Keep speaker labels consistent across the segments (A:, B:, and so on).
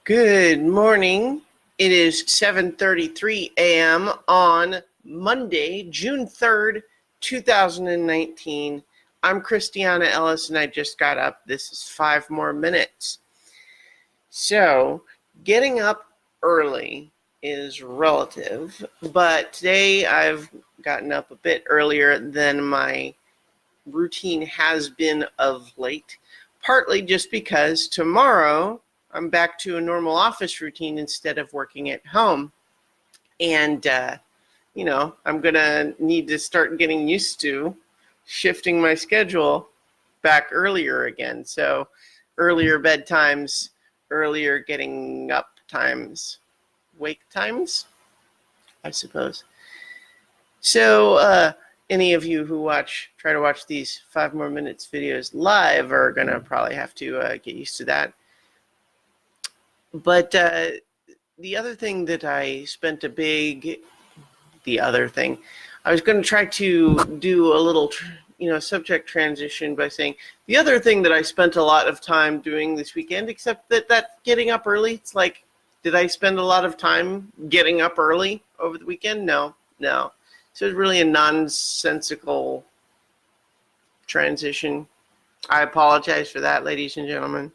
A: Good morning. It is 7:33 a.m. on Monday, June 3rd, 2019. I'm Christiana Ellis, and I just got up. This is 5 more minutes. So, getting up early is relative, but today I've gotten up a bit earlier than my routine has been of late, partly just because tomorrow I'm back to a normal office routine instead of working at home. And, I'm going to need to start getting used to shifting my schedule back earlier again. So earlier bedtimes, earlier getting up times, wake times, I suppose. So any of you who try to watch these 5 more minutes videos live are going to probably have to get used to that. But the other thing that I was going to try to do a little, subject transition by saying the other thing that I spent a lot of time doing this weekend, except that getting up early, it's like, did I spend a lot of time getting up early over the weekend? No. So it's really a nonsensical transition. I apologize for that, ladies and gentlemen.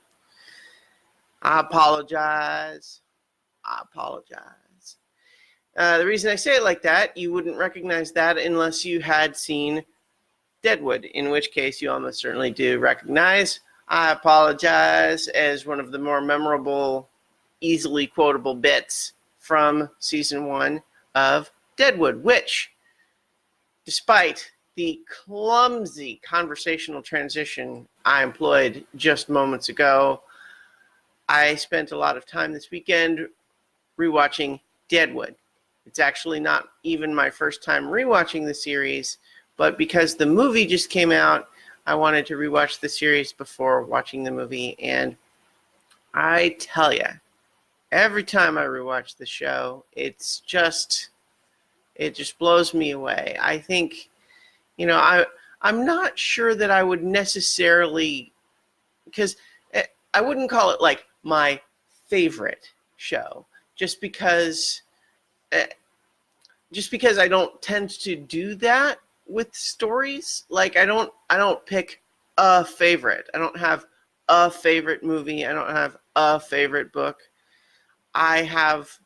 A: I apologize. The reason I say it like that, you wouldn't recognize that unless you had seen Deadwood, in which case you almost certainly do recognize I apologize as one of the more memorable, easily quotable bits from season 1 of Deadwood, which, despite the clumsy conversational transition I employed just moments ago, I spent a lot of time this weekend rewatching Deadwood. It's actually not even my first time rewatching the series, but because the movie just came out, I wanted to rewatch the series before watching the movie. And I tell you, every time I rewatch the show, it just blows me away. I think, I'm not sure that I would necessarily, because I wouldn't call it like my favorite show, just because I don't tend to do that with stories. Like I don't pick a favorite. I don't have a favorite movie. I don't have a favorite book. I have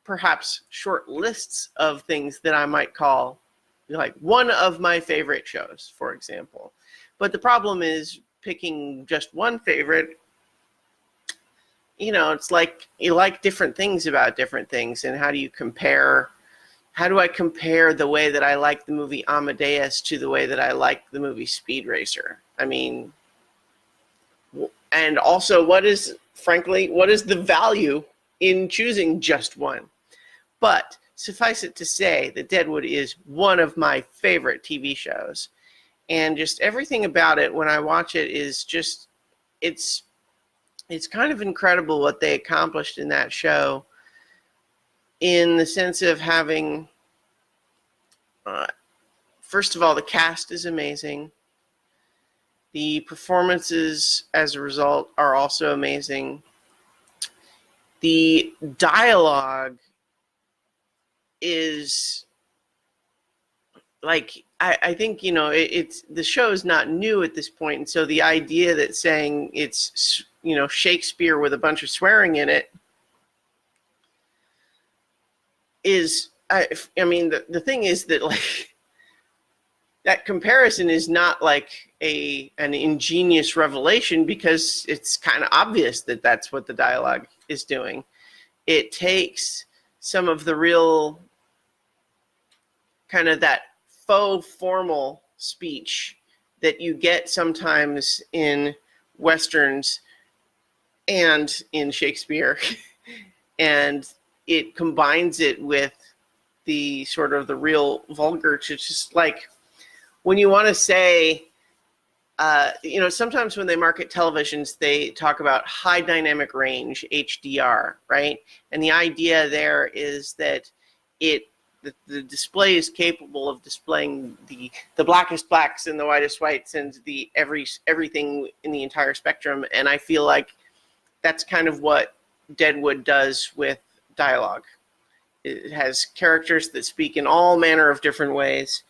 A: perhaps short lists of things that I might call like one of my favorite shows, for example. But the problem is picking just one favorite. It's like you like different things about different things, and how do I compare the way that I like the movie Amadeus to the way that I like the movie Speed Racer? I mean, and also what is the value in choosing just one? But suffice it to say that Deadwood is one of my favorite TV shows, and just everything about it when I watch it is just, it's kind of incredible what they accomplished in that show, in the sense of having, first of all, the cast is amazing. The performances as a result are also amazing. The dialogue is like, I think, it's the show is not new at this point, and so the idea that saying it's, Shakespeare with a bunch of swearing in it is, the thing is that, like, that comparison is not like an ingenious revelation, because it's kind of obvious that that's what the dialogue is doing. It takes some of the real kind of that faux formal speech that you get sometimes in Westerns and in Shakespeare, and it combines it with the sort of the real vulgar, to just like, when you want to say, sometimes when they market televisions, they talk about high dynamic range, HDR, right? And the idea there is that the display is capable of displaying the blackest blacks and the whitest whites and everything in the entire spectrum. And I feel like that's kind of what Deadwood does with dialogue. It has characters that speak in all manner of different ways.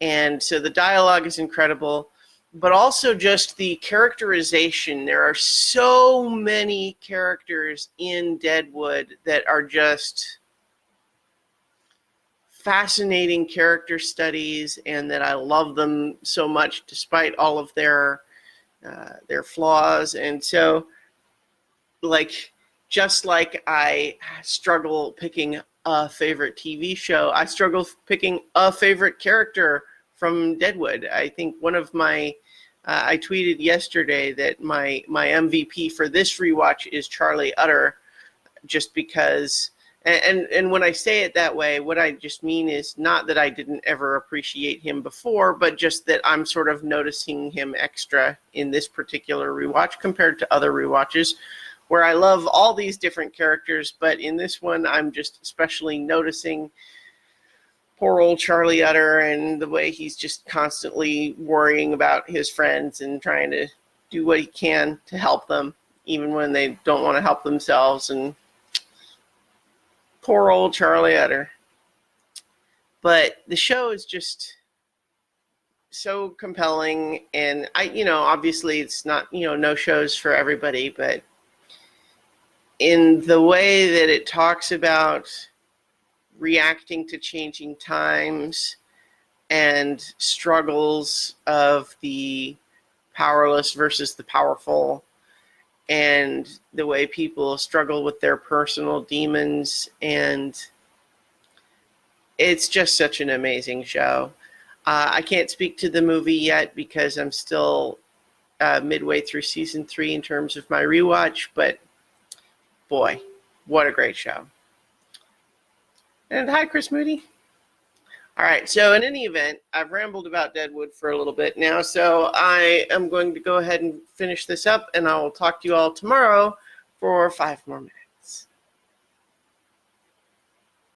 A: And so the dialogue is incredible, but also just the characterization. There are so many characters in Deadwood that are just fascinating character studies, and that I love them so much despite all of their flaws. And so, just like I struggle picking a favorite TV show, I struggle picking a favorite character from Deadwood. I think one of my I tweeted yesterday that my MVP for this rewatch is Charlie Utter, just because. And when I say it that way, what I just mean is not that I didn't ever appreciate him before, but just that I'm sort of noticing him extra in this particular rewatch compared to other rewatches, where I love all these different characters, but in this one I'm just especially noticing poor old Charlie Utter and the way he's just constantly worrying about his friends and trying to do what he can to help them, even when they don't want to help themselves. And poor old Charlie Utter. But the show is just so compelling, and obviously it's not, no shows for everybody, but in the way that it talks about reacting to changing times and struggles of the powerless versus the powerful, and the way people struggle with their personal demons, and it's just such an amazing show. I can't speak to the movie yet because I'm still midway through season 3 in terms of my rewatch, but boy, what a great show. And hi, Chris Moody. All right, so in any event, I've rambled about Deadwood for a little bit now, so I am going to go ahead and finish this up, and I will talk to you all tomorrow for 5 more minutes.